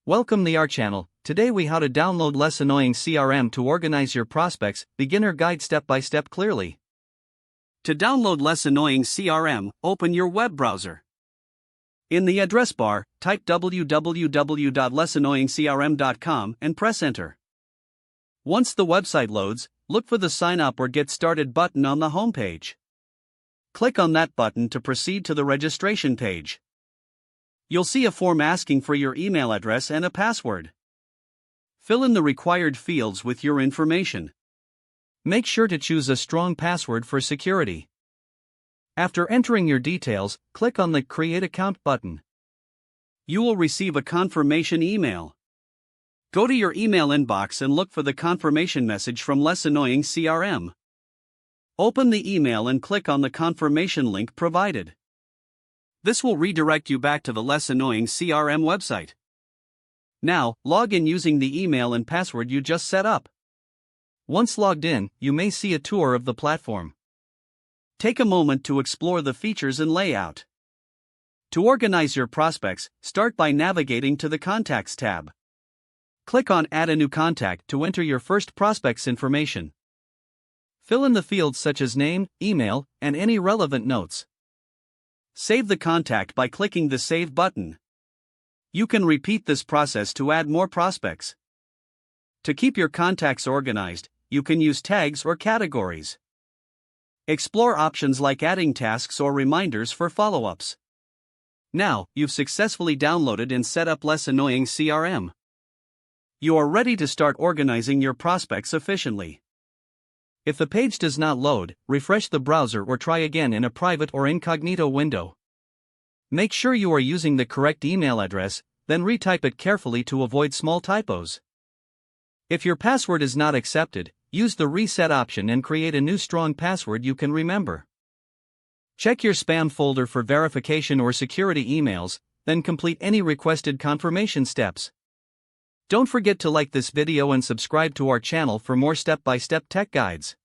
Welcome to our channel. Today we how to download Less Annoying CRM to organize your prospects, beginner guide step by step clearly. To download Less Annoying CRM, open your web browser. In the address bar, type www.lessannoyingcrm.com and press enter. Once the website loads, look for the Sign Up or Get Started button on the homepage. Click on that button to proceed to the registration page. You'll see a form asking for your email address and a password. Fill in the required fields with your information. Make sure to choose a strong password for security. After entering your details, click on the Create Account button. You will receive a confirmation email. Go to your email inbox and look for the confirmation message from Less Annoying CRM. Open the email and click on the confirmation link provided. This will redirect you back to the Less Annoying CRM website. Now, log in using the email and password you just set up. Once logged in, you may see a tour of the platform. Take a moment to explore the features and layout. To organize your prospects, start by navigating to the Contacts tab. Click on Add a new contact to enter your first prospect's information. Fill in the fields such as name, email, and any relevant notes. Save the contact by clicking the Save button. You can repeat this process to add more prospects. To keep your contacts organized, you can use tags or categories. Explore options like adding tasks or reminders for follow-ups. Now, you've successfully downloaded and set up Less Annoying CRM. You are ready to start organizing your prospects efficiently. If the page does not load, refresh the browser or try again in a private or incognito window. Make sure you are using the correct email address, then retype it carefully to avoid small typos. If your password is not accepted, use the reset option and create a new strong password you can remember. Check your spam folder for verification or security emails, then complete any requested confirmation steps. Don't forget to like this video and subscribe to our channel for more step-by-step tech guides.